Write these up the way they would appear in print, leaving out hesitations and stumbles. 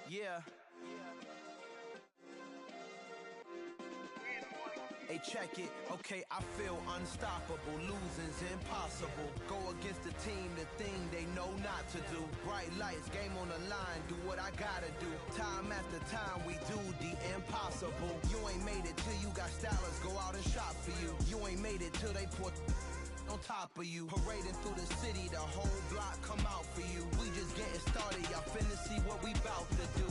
Yeah. Hey, check it. Okay, I feel unstoppable. Losing's impossible. Go against the team, the thing they know not to do. Bright lights, game on the line, do what I gotta do. Time after time, we do the impossible. You ain't made it till you got stylers go out and shop for you. You ain't made it till they put on top of you. Parading through the city, the whole block come out for you. We just getting started, y'all finna see what we bout to do.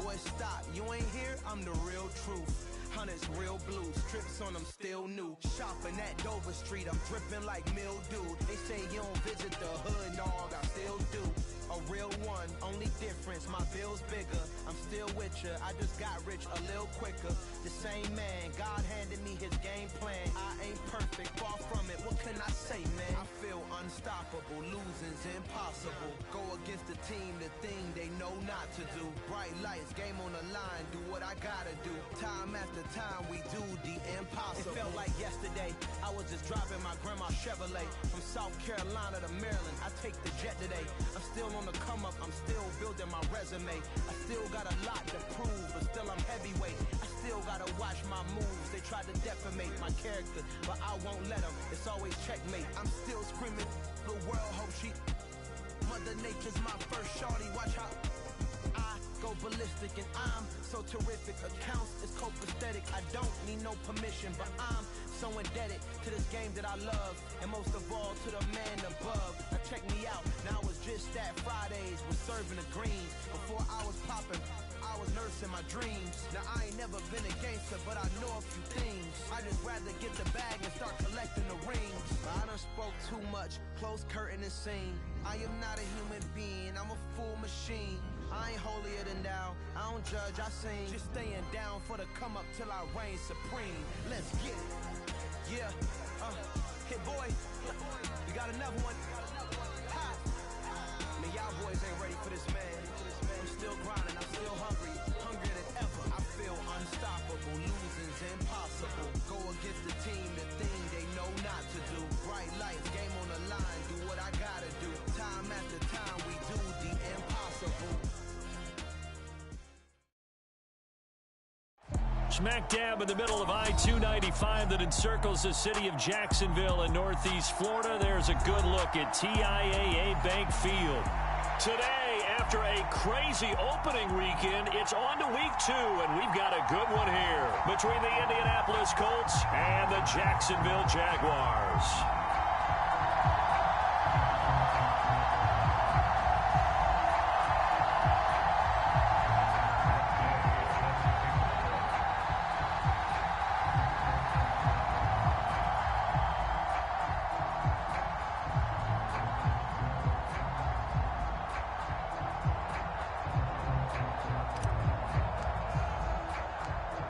Boy, stop, you ain't here, I'm the real truth. Hunters real blue, strips on them still new. Shopping at Dover Street, I'm dripping like mildew. They say you don't visit the hood, dog, I still do. A real one, only difference, my bill's bigger. I'm still with ya, I just got rich a little quicker. The same man, God handed me his game plan. I ain't perfect, far from it, what can I say, man? I feel unstoppable, losing's impossible. Go against the team, the thing they know not to do. Bright lights, game on the line, do what I gotta do. Time after time, we do the impossible. It felt like yesterday, I was just driving my grandma's Chevrolet. From South Carolina to Maryland, I take the jet today. I'm still on the come up, I'm still building my resume. I still got a lot to prove, but still I'm heavyweight. I still gotta watch my moves. They try to defamate my character, but I won't let them. It's always checkmate. I'm still screaming, the world hope she. Mother Nature's my first shorty, watch how I go ballistic and I'm so terrific. Accounts is copacetic. I don't need no permission, but I'm so indebted to this game that I love, and most of all to the man above. Now check me out, now it's just that Fridays was serving the greens. Before I was popping, I was nursing my dreams. Now I ain't never been a gangster, but I know a few things. I just rather get the bag and start collecting the rings. I done spoke too much, close curtain and scene. I am not a human being, I'm a full machine. I ain't holier than thou, I don't judge, I sing. Just staying down for the come up till I reign supreme. Let's get it. Yeah, hit boy, we got another one. Ha. Man, y'all boys ain't ready for this, man. I'm still grinding, I'm still hungry, hungrier than ever. I feel unstoppable, losing's impossible. Go against the team, the thing they know not to do. Bright lights, game on the line, do what I gotta do. Time after time, we do the impossible. Smack dab in the middle of I-295 that encircles the city of Jacksonville in northeast Florida. There's a good look at TIAA Bank Field. Today, after a crazy opening weekend, it's on to week 2, and we've got a good one here between the Indianapolis Colts and the Jacksonville Jaguars.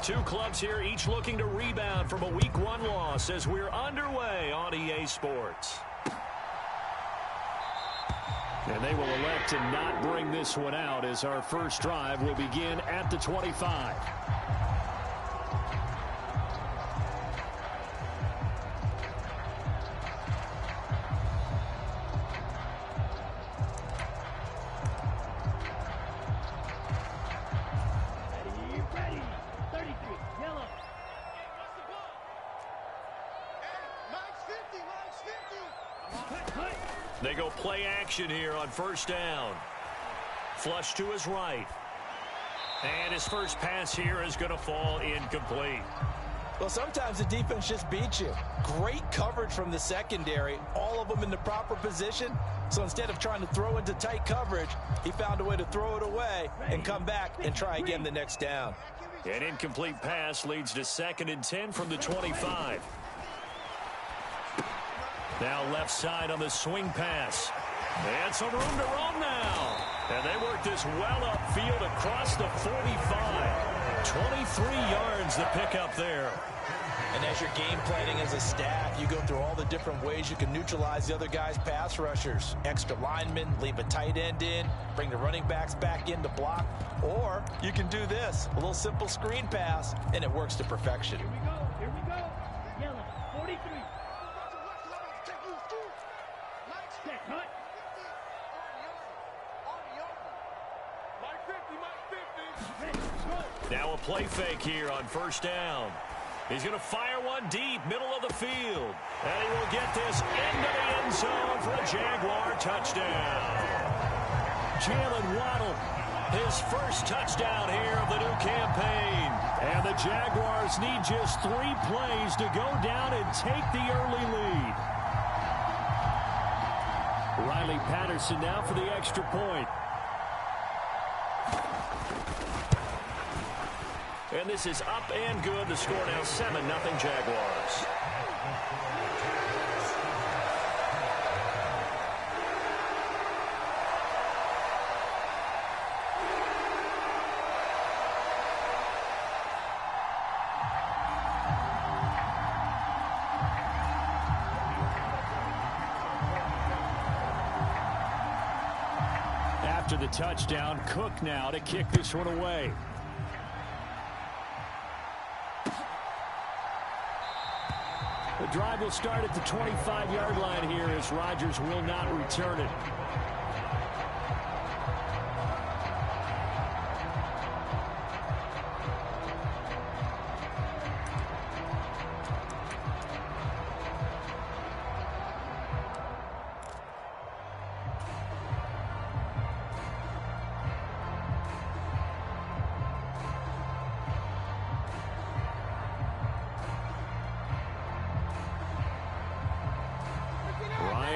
Two clubs here, each looking to rebound from a Week 1 loss as we're underway on EA Sports. And they will elect to not bring this one out as our first drive will begin at the 25. They go play action here on first down. Flush to his right. And his first pass here is going to fall incomplete. Well, sometimes the defense just beats you. Great coverage from the secondary, all of them in the proper position. So instead of trying to throw into tight coverage, he found a way to throw it away and come back and try again the next down. An incomplete pass leads to 2nd and 10 from the 25. Now left side on the swing pass. And some room to roam now. And they work this well upfield across the 45. 23 yards to pick up there. And as you're game planning as a staff, you go through all the different ways you can neutralize the other guy's pass rushers. Extra linemen, leave a tight end in, bring the running backs back in to block. Or you can do this, a little simple screen pass, and it works to perfection. Here we go, here we go. Yellow, 43. Set, cut. Mike 50, Mike 50. Now a play fake here on first down. He's going to fire one deep, middle of the field. And he will get this into the end zone for a Jaguar touchdown. Jalen Waddle, his first touchdown here of the new campaign. And the Jaguars need just 3 plays to go down and take the early lead. Riley Patterson now for the extra point. And this is up and good. The score now 7-0 Jaguars. After the touchdown, Cook now to kick this one away. The drive will start at the 25-yard line here as Rodgers will not return it.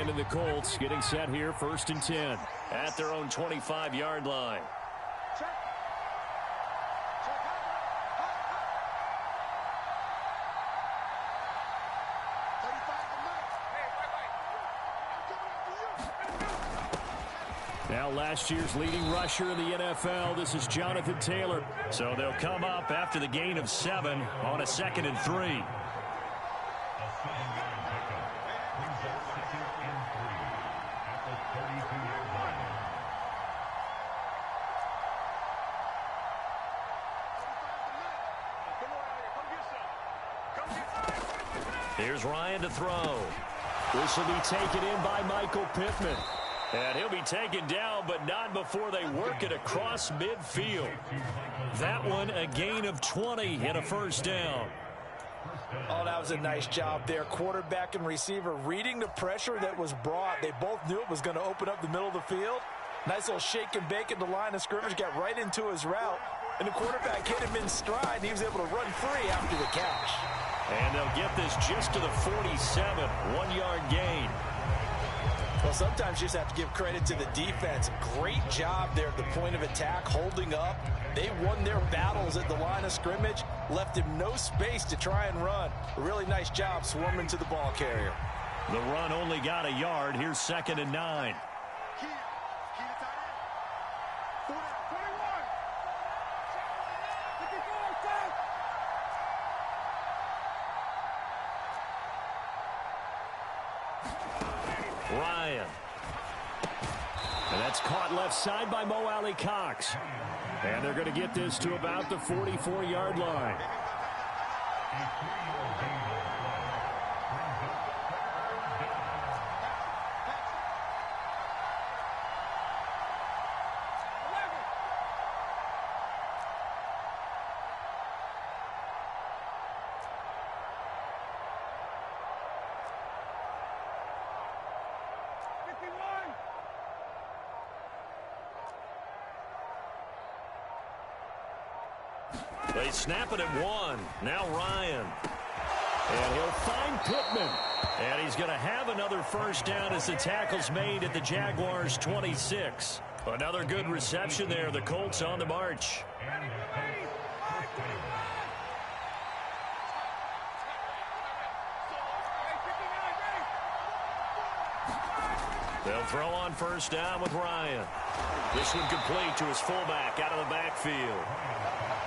And the Colts getting set here, 1st and 10 at their own 25-yard line. Now last year's leading rusher in the NFL, this is Jonathan Taylor. So they'll come up after the gain of 7 on a 2nd and 3. Here's Ryan to throw. This will be taken in by Michael Pittman. And he'll be taken down, but not before they work it across midfield. That one, a gain of 20 and a first down. Oh, that was a nice job there. Quarterback and receiver reading the pressure that was brought. They both knew it was going to open up the middle of the field. Nice little shake and bake at the line of scrimmage. Got right into his route. And the quarterback hit him in stride, and he was able to run free after the catch. And they'll get this just to the 47, 1-yard gain. Well, sometimes you just have to give credit to the defense. Great job there at the point of attack, holding up. They won their battles at the line of scrimmage, left him no space to try and run. A really nice job swarming to the ball carrier. The run only got a yard. Here's 2nd and 9. Ryan. And that's caught left side by Mo Alley-Cox. And they're going to get this to about the 44-yard line. They snap it at 1. Now Ryan. And he'll find Pittman. And he's going to have another first down as the tackle's made at the Jaguars' 26. Another good reception there. The Colts on the march. They'll throw on first down with Ryan. This one complete to his fullback out of the backfield.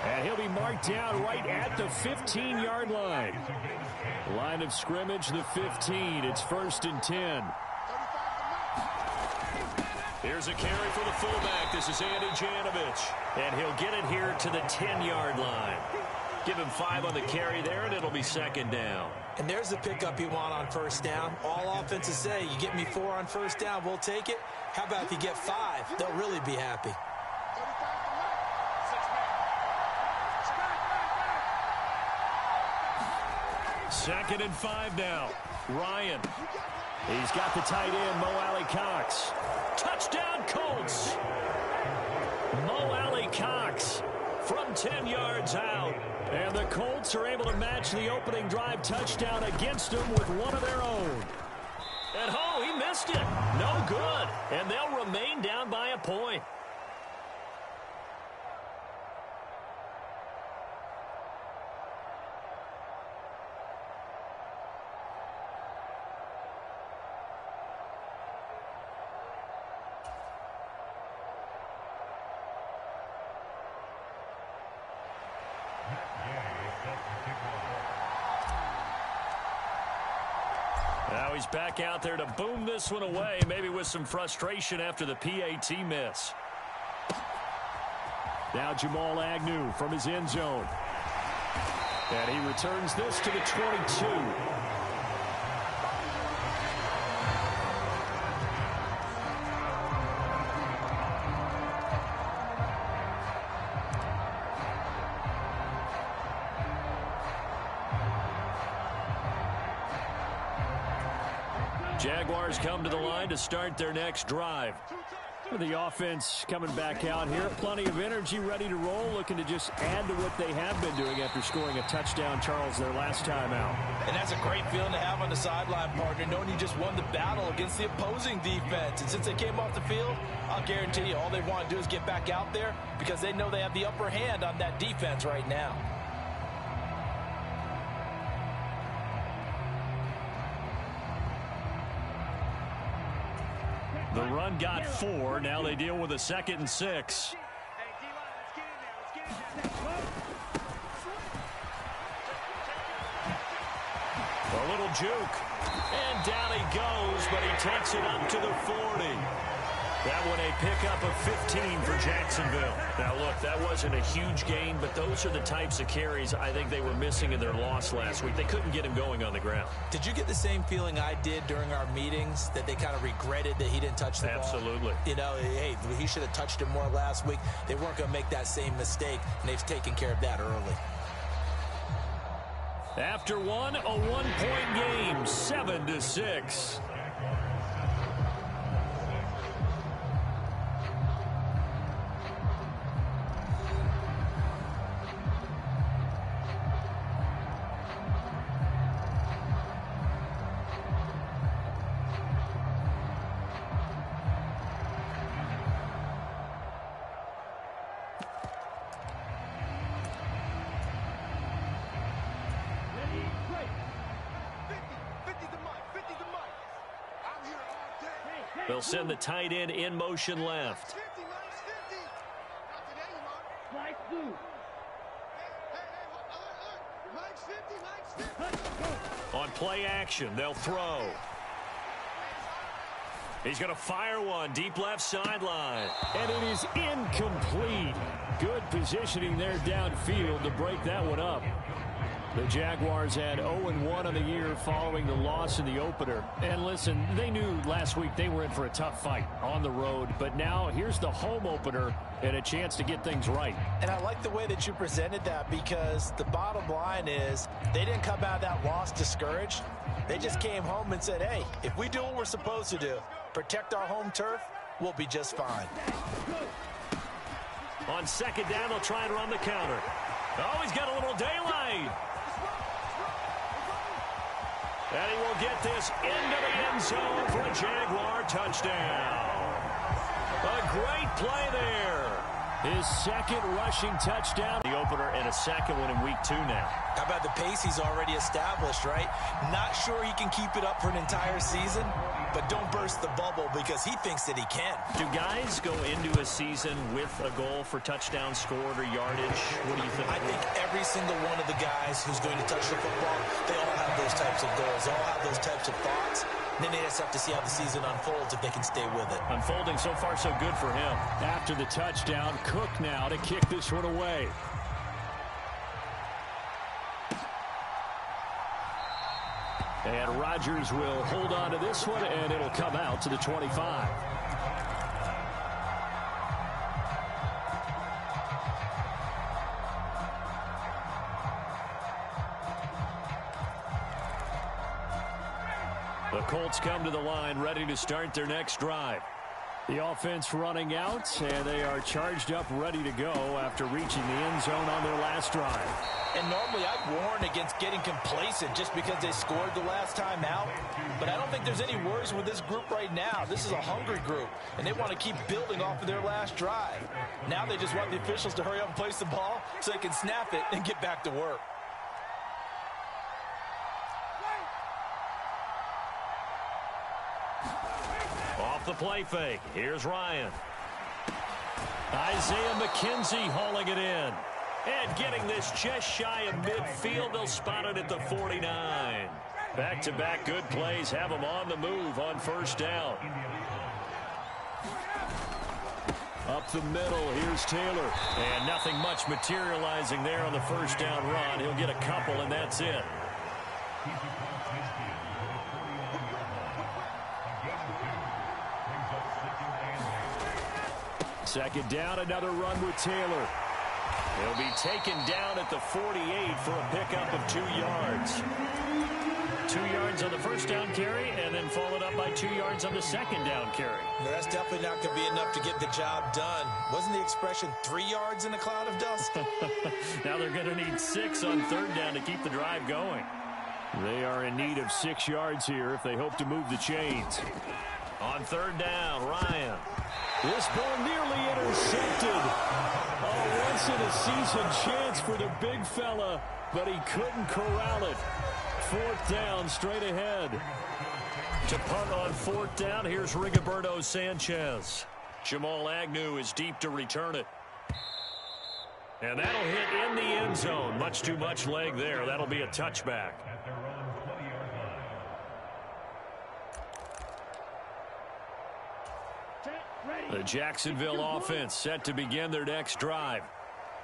And he'll be marked down right at the 15-yard line. Line of scrimmage, the 15. It's 1st and 10. Here's a carry for the fullback. This is Andy Janovich. And he'll get it here to the 10-yard line. Give him 5 on the carry there, and it'll be 2nd down. And there's the pickup you want on first down. All offenses say, you get me 4 on first down, we'll take it. How about if you get 5? They'll really be happy. 2nd and 5 now. Ryan. He's got the tight end, Mo Alley-Cox. Touchdown, Colts. Mo Alley-Cox from 10 yards out. And the Colts are able to match the opening drive touchdown against them with one of their own. And he missed it. No good. And they'll remain down by a point. Now he's back out there to boom this one away, maybe with some frustration after the PAT miss. Now Jamal Agnew from his end zone. And he returns this to the 22. Jaguars come to the line to start their next drive. The offense coming back out here. Plenty of energy, ready to roll, looking to just add to what they have been doing after scoring a touchdown, Charles, their last time out. And that's a great feeling to have on the sideline, partner, knowing you just won the battle against the opposing defense. And since they came off the field, I'll guarantee you all they want to do is get back out there because they know they have the upper hand on that defense right now. The run got 4. Now they deal with a 2nd and 6. A little juke. And down he goes, but he takes it up to the 40. That one a pickup of 15 for Jacksonville. Now, look, that wasn't a huge gain, but those are the types of carries I think they were missing in their loss last week. They couldn't get him going on the ground. Did you get the same feeling I did during our meetings, that they kind of regretted that he didn't touch the ball? Absolutely. You know, hey, he should have touched it more last week. They weren't going to make that same mistake, and they've taken care of that early. After one, a one-point game, 7-6. They'll send the tight end in motion left. On play action, they'll throw. He's going to fire one deep left sideline. And it is incomplete. Good positioning there downfield to break that one up. The Jaguars had 0-1 on the year following the loss in the opener. And listen, they knew last week they were in for a tough fight on the road. But now here's the home opener and a chance to get things right. And I like the way that you presented that, because the bottom line is they didn't come out of that loss discouraged. They just came home and said, hey, if we do what we're supposed to do, protect our home turf, we'll be just fine. On 2nd down, they'll try and run the counter. Oh, he's got a little daylight. And he will get this into the end zone for a Jaguar touchdown. A great play there. His 2nd rushing touchdown. The opener and a 2nd one in week 2 now. How about the pace he's already established, right? Not sure he can keep it up for an entire season, but don't burst the bubble because he thinks that he can. Do guys go into a season with a goal for touchdowns scored or yardage? What do you think? I think every single one of the guys who's going to touch the football, they all have those types of goals. They all have those types of thoughts. And then they just have to see how the season unfolds if they can stay with it. Unfolding so far so good for him. After the touchdown, Cook now to kick this one away. And Rodgers will hold on to this one, and it'll come out to the 25. The Colts come to the line ready to start their next drive. The offense running out, and they are charged up, ready to go after reaching the end zone on their last drive. And normally I'd warn against getting complacent just because they scored the last time out. But I don't think there's any worries with this group right now. This is a hungry group, and they want to keep building off of their last drive. Now they just want the officials to hurry up and place the ball so they can snap it and get back to work. Off the play fake. Here's Ryan. Isaiah McKenzie hauling it in. And getting this just shy of midfield. They'll spot it at the 49. Back-to-back good plays have them on the move on first down. Up the middle, here's Taylor. And nothing much materializing there on the first down run. He'll get a couple, and that's it. Second down, another run with Taylor. He'll be taken down at the 48 for a pickup of 2 yards. 2 yards on the first down carry, and then followed up by 2 yards on the second down carry. No, that's definitely not going to be enough to get the job done. Wasn't the expression 3 yards in a cloud of dust? Now they're going to need 6 on third down to keep the drive going. They are in need of 6 yards here if they hope to move the chains. On third down, Ryan. This ball nearly intercepted. A once-in-a-season chance for the big fella, but he couldn't corral it. Fourth down, straight ahead. To punt on fourth down, here's Rigoberto Sanchez. Jamal Agnew is deep to return it. And that'll hit in the end zone. Much too much leg there. That'll be a touchback. The Jacksonville offense set to begin their next drive.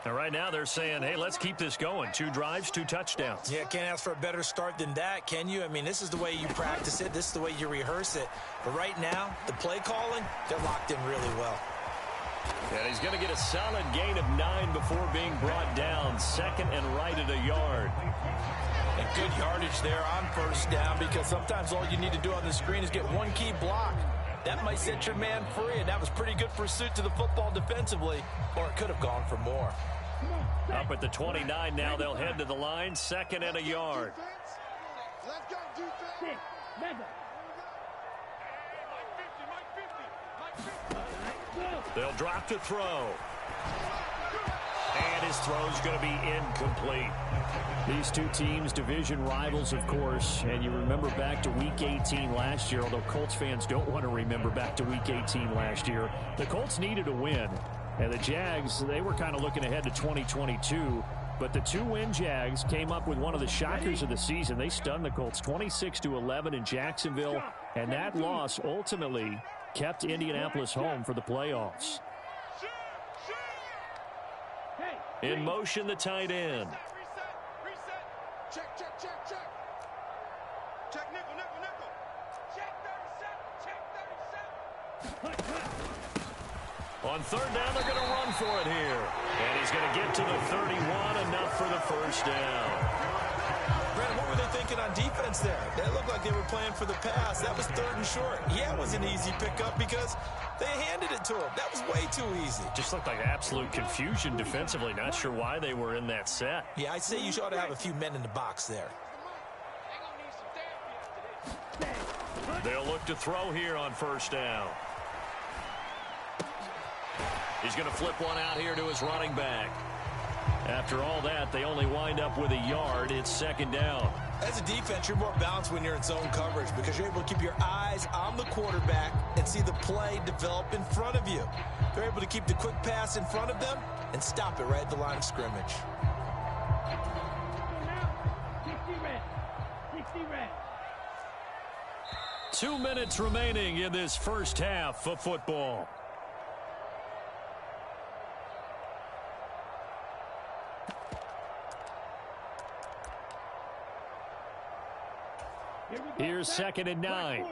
And right now they're saying, hey, let's keep this going. 2 drives, 2 touchdowns. Yeah, can't ask for a better start than that, can you? I mean, this is the way you practice it. This is the way you rehearse it. But right now, the play calling, they're locked in really well. And he's going to get a solid gain of 9 before being brought down. Second and right at a yard. And good yardage there on first down, because sometimes all you need to do on the screen is get one key block. That might set your man free, and that was pretty good pursuit to the football defensively, or it could have gone for more. Up at the 29 now, they'll head to the line, second and a yard. Let's go, defense. 6, They'll drop to throw. And his throw's going to be incomplete. These two teams, division rivals, of course, and you remember back to Week 18 last year, although Colts fans don't want to remember back to Week 18 last year. The Colts needed a win, and the Jags, they were kind of looking ahead to 2022, but the 2-win Jags came up with one of the shockers of the season. They stunned the Colts 26-11 in Jacksonville, and that loss ultimately kept Indianapolis home for the playoffs. In motion, the tight end. Check. Check nickel. Check 37. On third down, they're going to run for it here. And he's going to get to the 31, enough for the first down. Brandon, what were they thinking on defense there? They looked like they were playing for the pass. That was third and short. Yeah, it was an easy pickup because they handed it to him. That was way too easy. Just looked like absolute confusion defensively. Not sure why they were in that set. Yeah, I'd say you ought to have a few men in the box there. They'll look to throw here on first down. He's going to flip one out here to his running back. After all that, they only wind up with a yard. It's second down. As a defense, you're more balanced when you're in zone coverage because you're able to keep your eyes on the quarterback and see the play develop in front of you. They're able to keep the quick pass in front of them and stop it right at the line of scrimmage. 60 red. 2 minutes remaining in this first half of football. Here's second and 9.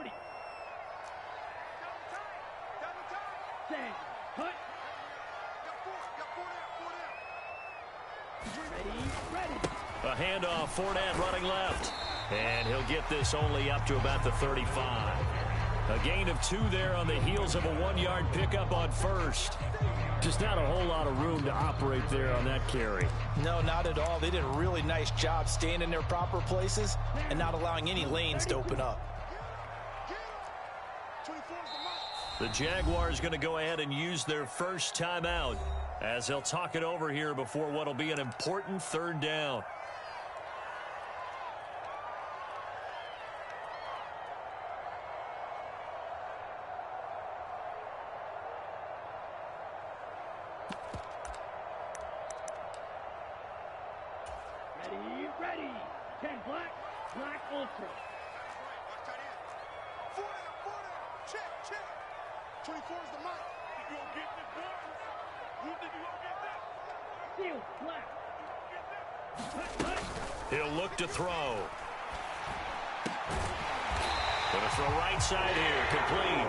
A handoff, Fournette running left. And he'll get this only up to about the 35. A gain of 2 there on the heels of a 1-yard pickup on first. Just not a whole lot of room to operate there on that carry. No, not at all. They did a really nice job staying in their proper places and not allowing any lanes to open up. The Jaguars going to go ahead and use their first timeout as they'll talk it over here before what will be an important 3rd down. Ready. 10 black ultra. 40. Check. 24 is the mic. You gonna get this, boy? You think you gonna get this? Seal, black. He'll look to throw. Going to throw right side here, complete.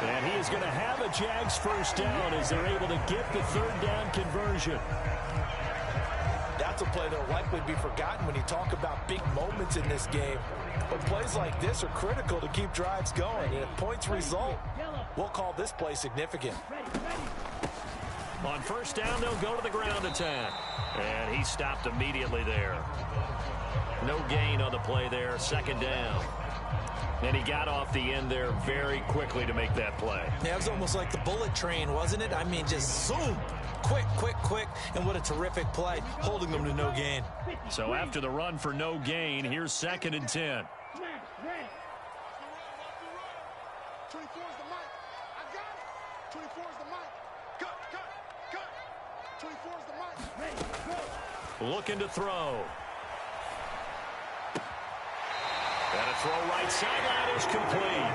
And he is going to have a Jags first down as they're able to get the 3rd down conversion. That's a play that will likely be forgotten when you talk about big moments in this game. But plays like this are critical to keep drives going. And if points result, we'll call this play significant. On first down, they'll go to the ground attack. And he stopped immediately there. No gain on the play there, 2nd down. And he got off the end there very quickly to make that play. Yeah, it was almost like the bullet train, wasn't it? I mean, just zoom. Quick. And what a terrific play, holding them to no gain. So after the run for no gain, here's 2nd and 10. 24 is the mic. I got it. 24 is the mic. Cut. 24 is the mic. Looking to throw. And a throw right sideline is complete.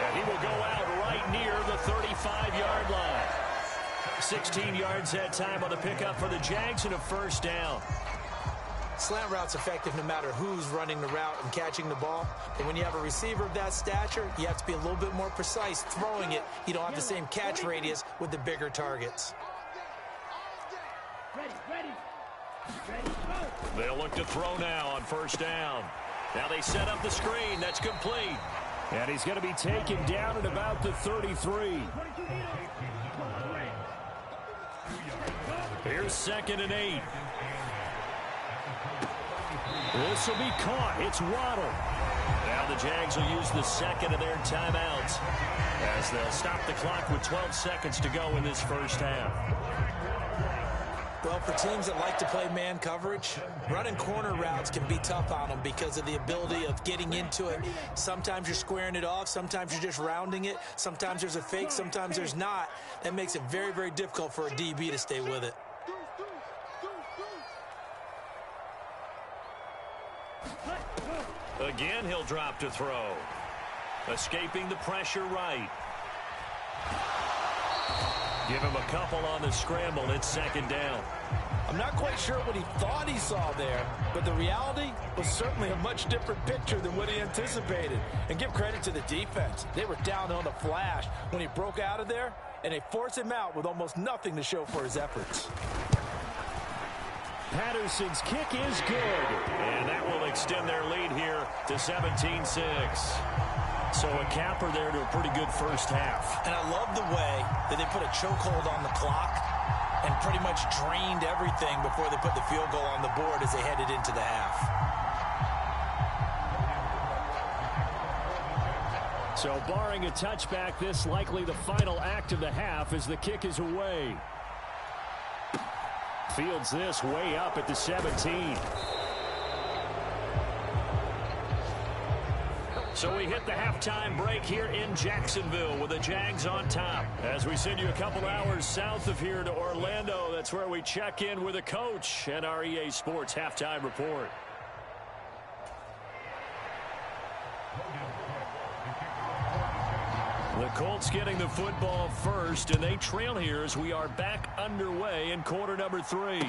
And he will go out right near the 35-yard line. 16 yards that time on the pickup for the Jags and a first down. Slant route's effective no matter who's running the route and catching the ball. But when you have a receiver of that stature, you have to be a little bit more precise throwing it. You don't have the same catch radius with the bigger targets. Ready. They'll look to throw now on first down. Now they set up the screen. That's complete. And he's going to be taken down at about the 33. Here's 2nd and 8. This will be caught. It's Waddle. Now the Jags will use the 2nd of their timeouts as they'll stop the clock with 12 seconds to go in this first half. Well, for teams that like to play man coverage, running corner routes can be tough on them because of the ability of getting into it. Sometimes you're squaring it off. Sometimes you're just rounding it. Sometimes there's a fake. Sometimes there's not. That makes it very, very difficult for a DB to stay with it. Again, he'll drop to throw. Escaping the pressure right. Give him a couple on the scramble. It's 2nd down. I'm not quite sure what he thought he saw there, but the reality was certainly a much different picture than what he anticipated. And give credit to the defense. They were down on the flash when he broke out of there, and they forced him out with almost nothing to show for his efforts. Patterson's kick is good, and that will extend their lead here to 17-6. So a capper there to a pretty good first half. And I love the way that they put a chokehold on the clock and pretty much drained everything before they put the field goal on the board as they headed into the half. So barring a touchback, this likely the final act of the half as the kick is away. Fields this way up at the 17. So we hit the halftime break here in Jacksonville with the Jags on top. As we send you a couple hours south of here to Orlando, that's where we check in with the coach and our EA Sports halftime report. The Colts getting the football first, and they trail here as we are back underway in quarter number 3.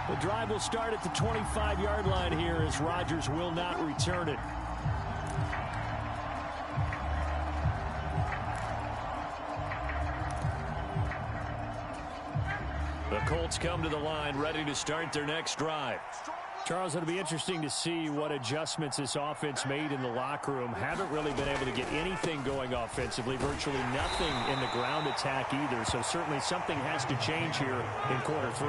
The drive will start at the 25-yard line here as Rodgers will not return it. The Colts come to the line ready to start their next drive. Charles, it'll be interesting to see what adjustments this offense made in the locker room. Haven't really been able to get anything going offensively, virtually nothing in the ground attack either. So certainly something has to change here in quarter 3.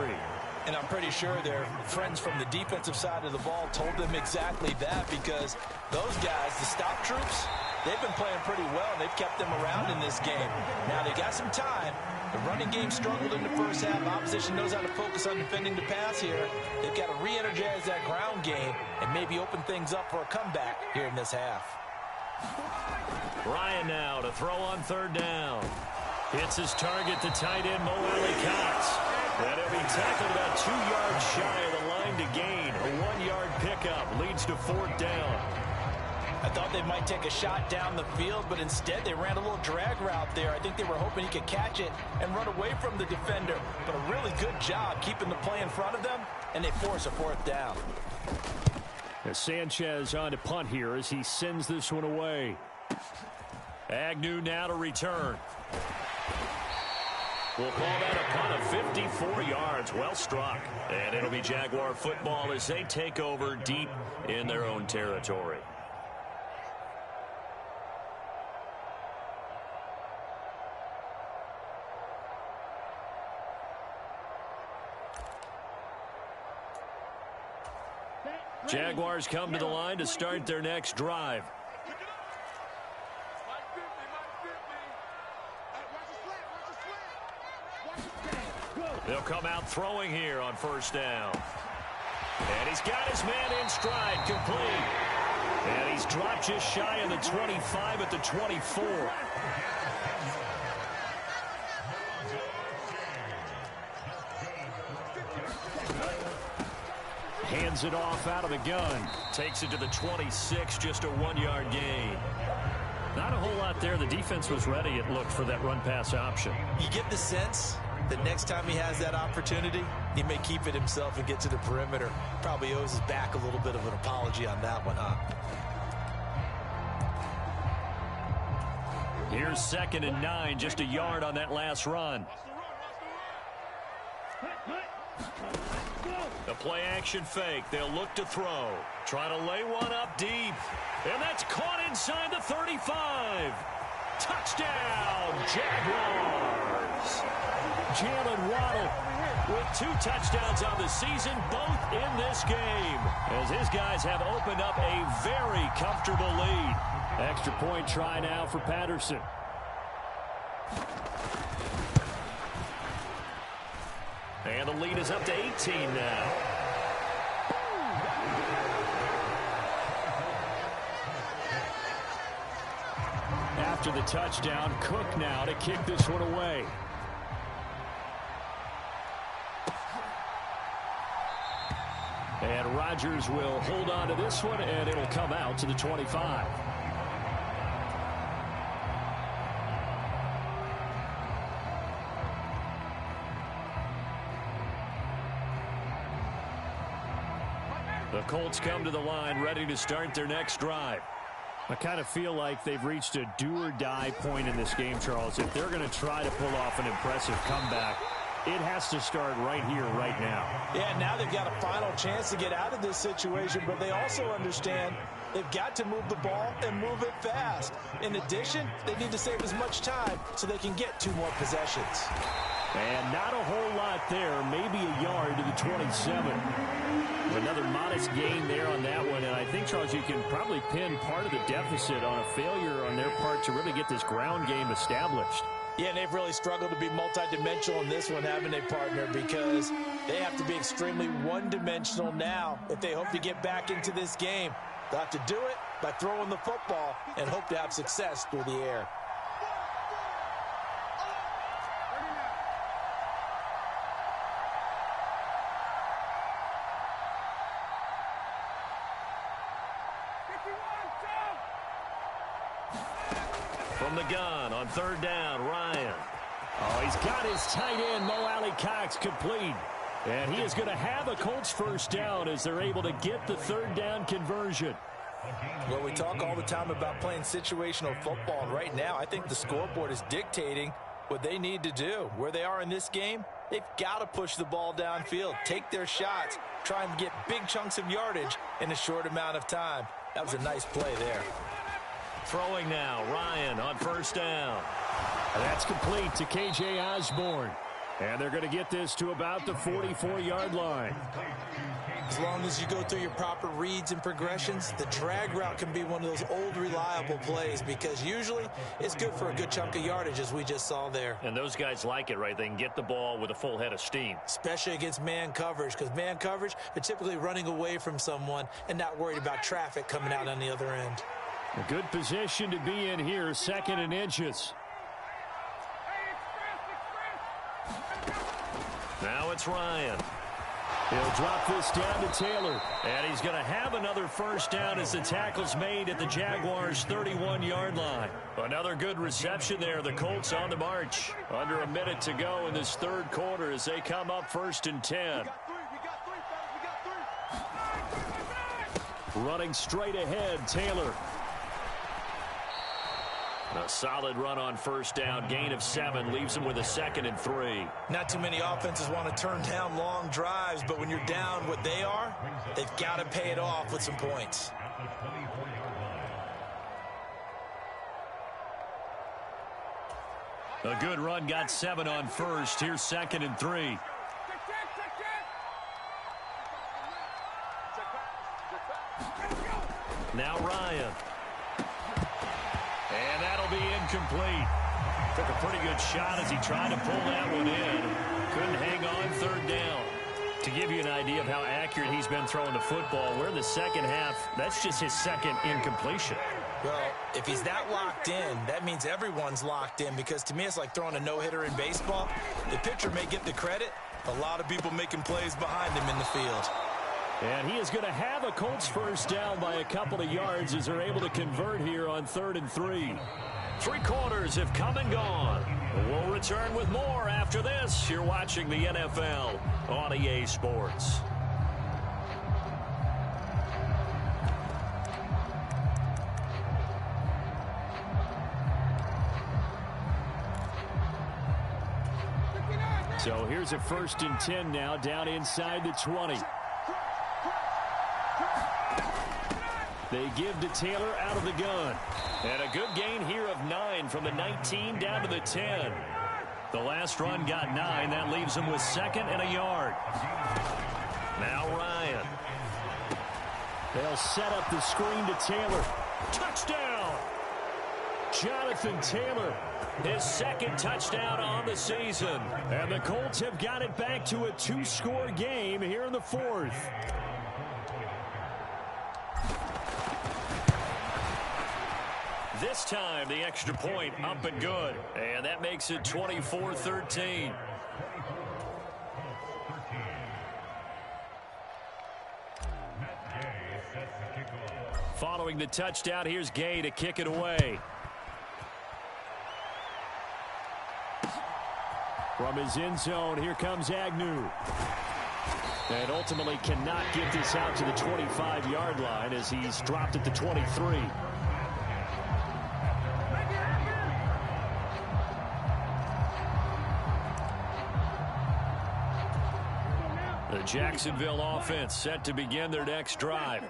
And I'm pretty sure their friends from the defensive side of the ball told them exactly that, because those guys, the stop troops, they've been playing pretty well. They've kept them around in this game. Now they got some time. The running game struggled in the first half. Opposition knows how to focus on defending the pass here. They've got to re-energize that ground game and maybe open things up for a comeback here in this half. Ryan now to throw on third down. Hits his target, the tight end, Mo Alley-Cox. And he'll be tackled about 2 yards shy of the line to gain. A 1-yard pickup leads to fourth down. I thought they might take a shot down the field, but instead they ran a little drag route there. I think they were hoping he could catch it and run away from the defender. But a really good job keeping the play in front of them, and they force a fourth down. As Sanchez on to punt here as he sends this one away. Agnew now to return. We'll call that a punt of 54 yards. Well struck. And it'll be Jaguar football as they take over deep in their own territory. Jaguars come to the line to start their next drive. They'll come out throwing here on first down. And he's got his man in stride, complete. And he's dropped just shy of the 25 at the 24. Hands it off out of the gun. Takes it to the 26, just a 1-yard gain. Not a whole lot there. The defense was ready, it looked, for that run-pass option. You get the sense that next time he has that opportunity, he may keep it himself and get to the perimeter. Probably owes his back a little bit of an apology on that one, huh? Here's 2nd and 9, just a yard on that last run. The play action fake. They'll look to throw. Trying to lay one up deep. And that's caught inside the 35. Touchdown, Jaguars. Jalen Waddle with 2 touchdowns on the season, both in this game, as his guys have opened up a very comfortable lead. Extra point try now for Patterson. And the lead is up to 18 now. After the touchdown, Cook now to kick this one away. And Rodgers will hold on to this one, and it'll come out to the 25. The Colts come to the line, ready to start their next drive. I kind of feel like they've reached a do-or-die point in this game, Charles. If they're going to try to pull off an impressive comeback, it has to start right here, right now. Yeah, now they've got a final chance to get out of this situation, but they also understand they've got to move the ball and move it fast. In addition, they need to save as much time so they can get 2 more possessions. And not a whole lot there, maybe a yard to the 27. Another modest gain there on that one, and I think, Charles, you can probably pin part of the deficit on a failure on their part to really get this ground game established. Yeah, and they've really struggled to be multidimensional in this one, haven't they, partner? Because they have to be extremely one-dimensional now if they hope to get back into this game. They'll have to do it by throwing the football and hope to have success through the air. From the gun on third down, Ryan. Oh, he's got his tight end, Mo Alley-Cox, complete. And he is going to have a Colts first down as they're able to get the third down conversion. Well, we talk all the time about playing situational football, and right now I think the scoreboard is dictating what they need to do. Where they are in this game, they've got to push the ball downfield, take their shots, try and get big chunks of yardage in a short amount of time. That was a nice play there. Throwing now, Ryan on first down. That's complete to K.J. Osborne. And they're going to get this to about the 44-yard line. As long as you go through your proper reads and progressions, the drag route can be one of those old reliable plays because usually it's good for a good chunk of yardage, as we just saw there. And those guys like it, right? They can get the ball with a full head of steam. Especially against man coverage, because man coverage, they're typically running away from someone and not worried about traffic coming out on the other end. A good position to be in here, 2nd and inches. Now it's Ryan. He'll drop this down to Taylor. And he's going to have another first down as the tackle's made at the Jaguars' 31-yard line. Another good reception there. The Colts on the march. Under a minute to go in this third quarter as they come up 1st and 10. Running straight ahead, Taylor. A solid run on first down. Gain of 7 leaves him with a 2nd and 3. Not too many offenses want to turn down long drives, but when you're down what they are, they've got to pay it off with some points. A good run, got 7 on first. Here's 2nd and 3. Now Ryan. And that'll be incomplete. Took a pretty good shot as he tried to pull that one in. Couldn't hang on 3rd down. To give you an idea of how accurate he's been throwing the football, we're in the second half. That's just his 2nd incompletion. Well, if he's that locked in, that means everyone's locked in, because to me it's like throwing a no-hitter in baseball. The pitcher may get the credit. A lot of people making plays behind him in the field. And he is going to have a Colts first down by a couple of yards as they're able to convert here on 3rd and 3. 3 quarters have come and gone. We'll return with more after this. You're watching the NFL on EA Sports. So here's a 1st and 10 now, down inside the 20. They give to Taylor out of the gun. And a good gain here of 9 from the 19 down to the 10. The last run got 9. That leaves him with 2nd and a yard. Now Ryan. They'll set up the screen to Taylor. Touchdown! Jonathan Taylor, his 2nd touchdown on the season. And the Colts have got it back to a 2-score game here in the 4th. This time, the extra point up and good. And that makes it 24-13. Following the touchdown, here's Gay to kick it away. From his end zone, here comes Agnew. And ultimately cannot get this out to the 25-yard line as he's dropped at the 23. The Jacksonville offense set to begin their next drive.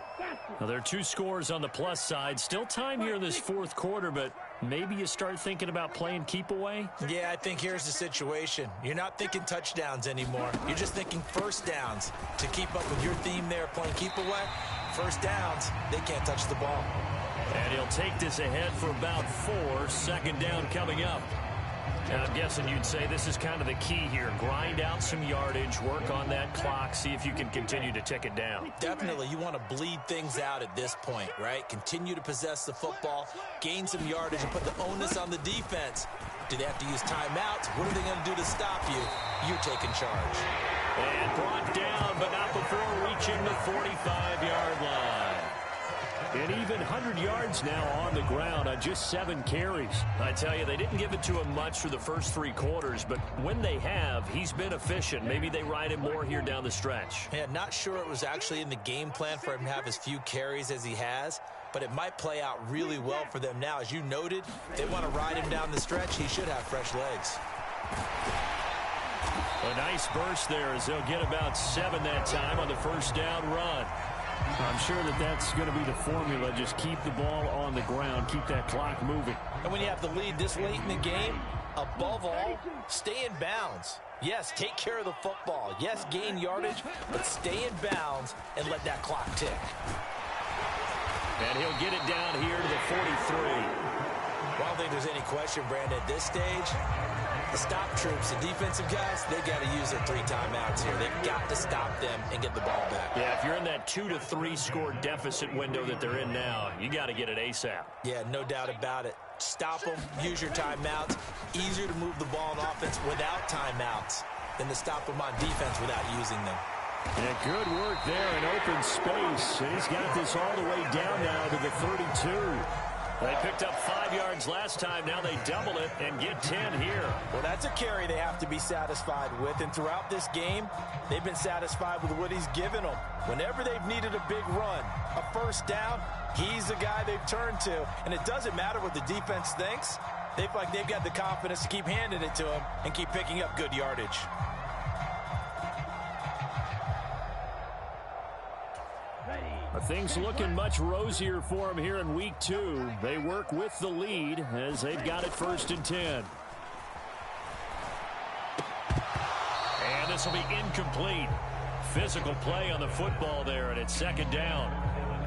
Now, there are 2 scores on the plus side. Still time here in this 4th quarter, but maybe you start thinking about playing keep away? Yeah, I think here's the situation. You're not thinking touchdowns anymore. You're just thinking first downs. To keep up with your theme there, playing keep away, first downs, they can't touch the ball. And he'll take this ahead for about 4. 2nd down coming up. And I'm guessing you'd say this is kind of the key here. Grind out some yardage, work on that clock, see if you can continue to tick it down. Definitely. You want to bleed things out at this point, right? Continue to possess the football, gain some yardage, and put the onus on the defense. Do they have to use timeouts? What are they going to do to stop you? You're taking charge. And brought down, but not before reaching the 45-yard line. And even 100 yards now on the ground on just 7 carries. I tell you, they didn't give it to him much for the first 3 quarters, but when they have, he's been efficient. Maybe they ride him more here down the stretch. Yeah, not sure it was actually in the game plan for him to have as few carries as he has, but it might play out really well for them now. As you noted, they want to ride him down the stretch. He should have fresh legs. A nice burst there as they'll get about 7 that time on the first down run. I'm sure that's going to be the formula. Just keep the ball on the ground. Keep that clock moving. And when you have the lead this late in the game, above all, stay in bounds. Yes, take care of the football. Yes, gain yardage, but stay in bounds and let that clock tick. And he'll get it down here to the 43. I don't think there's any question, Brandon, at this stage, the stop troops, the defensive guys, they got to use their 3 timeouts here. They've got to stop them and get the ball back. Yeah, if you're in that 2 to 3 score deficit window that they're in now, you got to get it ASAP. Yeah, no doubt about it. Stop them, use your timeouts. Easier to move the ball on offense without timeouts than to stop them on defense without using them. Yeah, good work there in open space. And he's got this all the way down now to the 32. They picked up 5 yards last time. Now they double it and get 10 here. Well, that's a carry they have to be satisfied with. And throughout this game, they've been satisfied with what he's given them. Whenever they've needed a big run, a first down, he's the guy they've turned to. And it doesn't matter what the defense thinks. They feel like they've got the confidence to keep handing it to him and keep picking up good yardage. Things looking much rosier for him here in week 2. They work with the lead as they've got it 1st and 10. And this will be incomplete. Physical play on the football there, and it's 2nd down.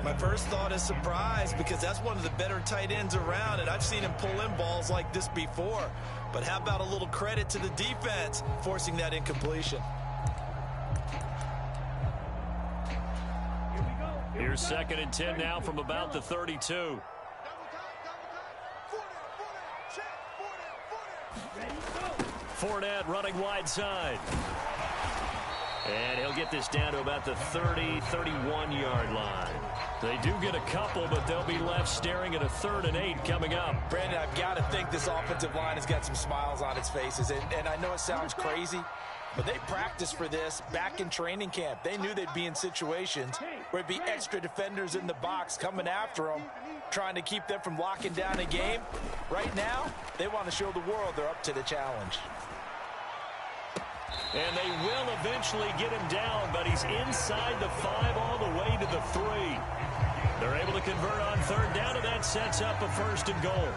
My first thought is surprise because that's one of the better tight ends around, and I've seen him pull in balls like this before. But how about a little credit to the defense forcing that incompletion? Here's 2nd and 10 now from about the 32. Fournette running wide side. And he'll get this down to about the 30, 31-yard line. They do get a couple, but they'll be left staring at a 3rd and 8 coming up. Brandon, I've got to think this offensive line has got some smiles on its faces. And I know it sounds crazy, but they practiced for this back in training camp. They knew they'd be in situations where it'd be extra defenders in the box coming after them, trying to keep them from locking down a game. Right now, they want to show the world they're up to the challenge. And they will eventually get him down, but he's inside the 5 all the way to the 3. They're able to convert on 3rd down, and that sets up a 1st and goal.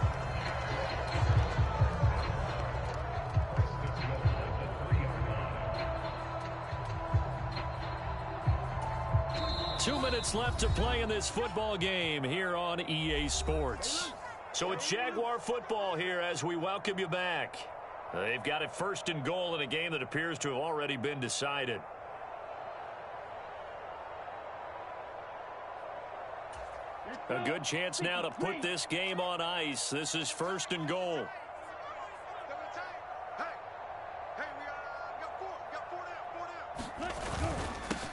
Two minutes left to play in this football game here on EA Sports. So it's Jaguar football here as we welcome you back. They've got it 1st and goal in a game that appears to have already been decided. A good chance now to put this game on ice. This is 1st and goal.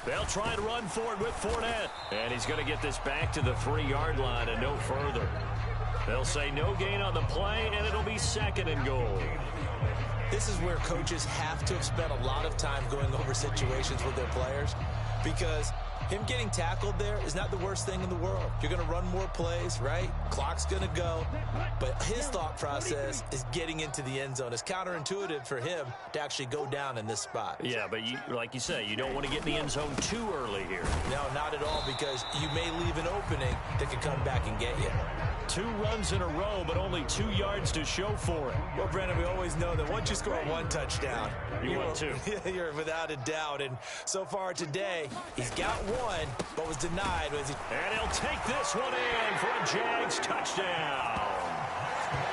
They'll try to run for it with Fournette. And he's going to get this back to the 3-yard line and no further. They'll say no gain on the play, and it'll be 2nd and goal. This is where coaches have to have spent a lot of time going over situations with their players, because him getting tackled there is not the worst thing in the world. You're going to run more plays, right? Clock's going to go. But his thought process is getting into the end zone. It's counterintuitive for him to actually go down in this spot. Yeah, but like you say, you don't want to get in the end zone too early here. No, not at all, because you may leave an opening that could come back and get you. 2 runs in a row, but only 2 yards to show for it. Well, Brandon, we always know that once you score 1 touchdown, you want 2. You're without a doubt. And so far today, he's got 1, but was denied. And he'll take this one in for a Jags touchdown.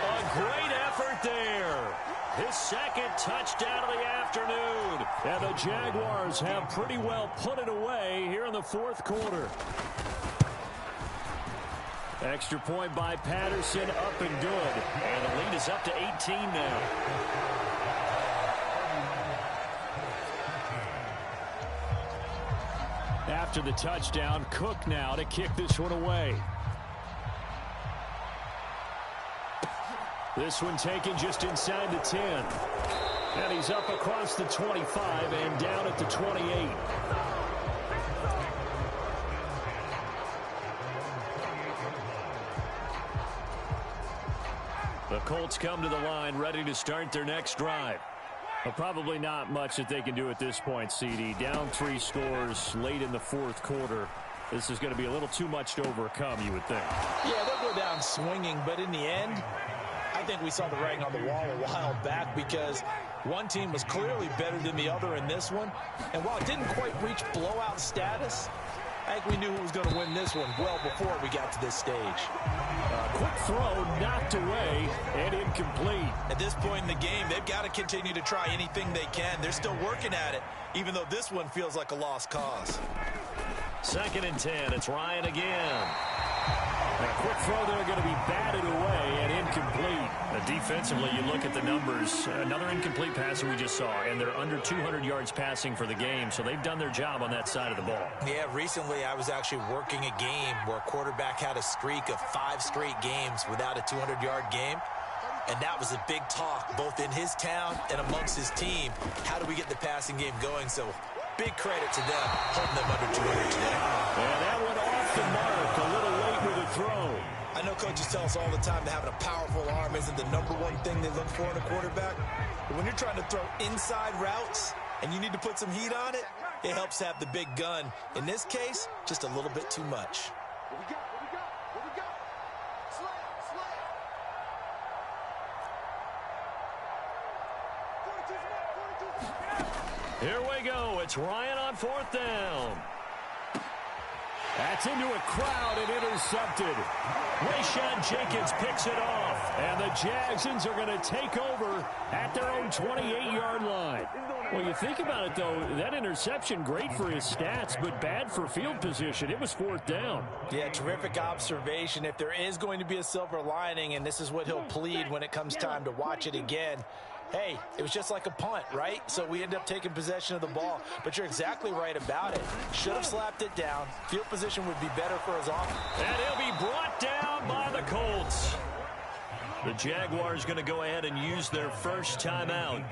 A great effort there. His 2nd touchdown of the afternoon. And the Jaguars have pretty well put it away here in the 4th quarter. Extra point by Patterson, up and good. And the lead is up to 18 now. After the touchdown, Cook now to kick this one away. This one taken just inside the 10. And he's up across the 25 and down at the 28. The Colts come to the line ready to start their next drive. Well, probably not much that they can do at this point, CD. Down 3 scores late in the fourth quarter. This is going to be a little too much to overcome, you would think. Yeah, they'll go down swinging, but in the end, I think we saw the writing on the wall a while back because one team was clearly better than the other in this one. And while it didn't quite reach blowout status, I think we knew who was going to win this one well before we got to this stage. Quick throw, knocked away, and incomplete. At this point in the game, they've got to continue to try anything they can. They're still working at it, even though this one feels like a lost cause. 2nd and 10. It's Ryan again. A quick throw there going to be batted away and incomplete. Defensively, you look at the numbers. Another incomplete pass we just saw, and they're under 200 yards passing for the game, so they've done their job on that side of the ball. Yeah, recently I was actually working a game where a quarterback had a streak of 5 straight games without a 200-yard game. And that was a big talk, both in his town and amongst his team. How do we get the passing game going? So big credit to them, holding them under 200 today. And that one off the mark, a little late with a throw. I know coaches tell us all the time that having a powerful arm isn't the #1 thing they look for in a quarterback. But when you're trying to throw inside routes and you need to put some heat on it, it helps to have the big gun. In this case, just a little bit too much. Here we go. It's Ryan on 4th down. That's into a crowd and intercepted. Rayshawn Jenkins picks it off. And the Jagsons are going to take over at their own 28-yard line. Well, you think about it, though, that interception, great for his stats, but bad for field position. It was 4th down. Yeah, terrific observation. If there is going to be a silver lining, and this is what he'll plead when it comes time to watch it again, hey, it was just like a punt, right? So we end up taking possession of the ball. But you're exactly right about it. Should have slapped it down. Field position would be better for his offense. And he'll be brought down by the Colts. The Jaguars going to go ahead and use their first timeout.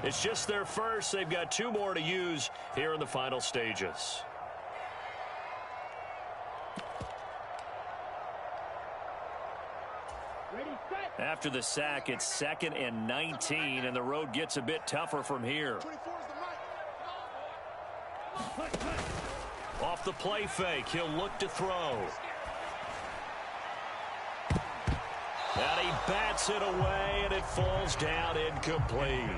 It's just their first. They've got 2 more to use here in the final stages. After the sack, it's 2nd and 19, and the road gets a bit tougher from here. Off the play fake, he'll look to throw. And he bats it away, and it falls down incomplete.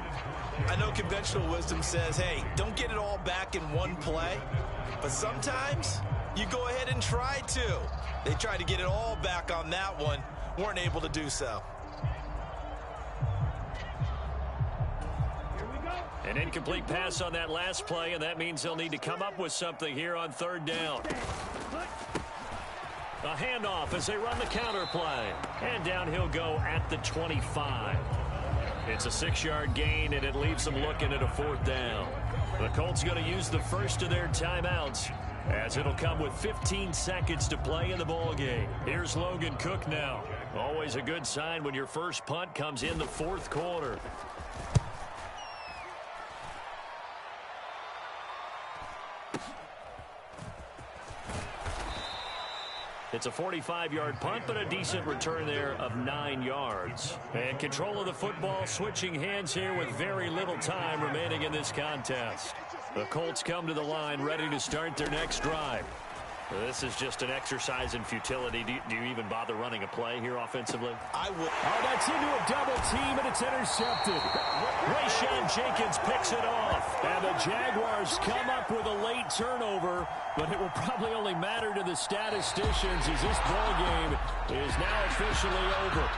I know conventional wisdom says, hey, don't get it all back in one play. But sometimes you go ahead and try to. They tried to get it all back on that one. Weren't able to do so. An incomplete pass on that last play, and that means they'll need to come up with something here on 3rd down. A handoff as they run the counter play. And down he'll go at the 25. It's a 6-yard gain, and it leaves them looking at a 4th down. The Colts going to use the first of their timeouts, as it'll come with 15 seconds to play in the ballgame. Here's Logan Cook now. Always a good sign when your first punt comes in the 4th quarter. It's a 45-yard punt, but a decent return there of 9 yards. And control of the football, switching hands here with very little time remaining in this contest. The Colts come to the line ready to start their next drive. This is just an exercise in futility. Do you even bother running a play here offensively? I would. Oh, that's into a double team, and it's intercepted. Rayshawn Jenkins picks it off. And the Jaguars come up with a late turnover, but it will probably only matter to the statisticians as this ball game is now officially over.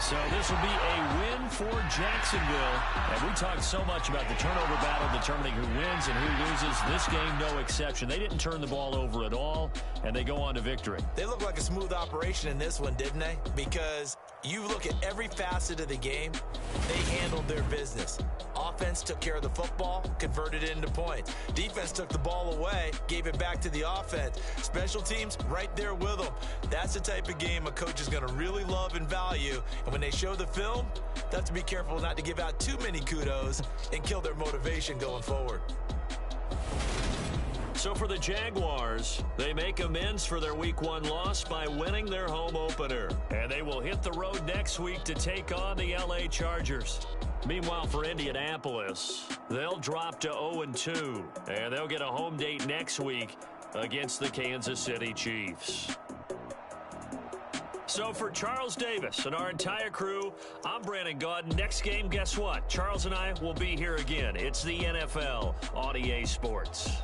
So this will be a win for Jacksonville. And we talked so much about the turnover battle determining who wins and who loses. This game, no exception. They didn't turn the ball over at all, and they go on to victory. They look like a smooth operation in this one, didn't they? Because you look at every facet of the game, they handled their business. Offense took care of the football, converted it into points. Defense took the ball away, gave it back to the offense. Special teams, right there with them. That's the type of game a coach is going to really love and value. And when they show the film, they have to be careful not to give out too many kudos and kill their motivation going forward. So for the Jaguars, they make amends for their Week 1 loss by winning their home opener. And they will hit the road next week to take on the LA Chargers. Meanwhile, for Indianapolis, they'll drop to 0-2, and they'll get a home date next week against the Kansas City Chiefs. So for Charles Davis and our entire crew, I'm Brandon Gaudin. Next game, guess what? Charles and I will be here again. It's the NFL on EA Sports.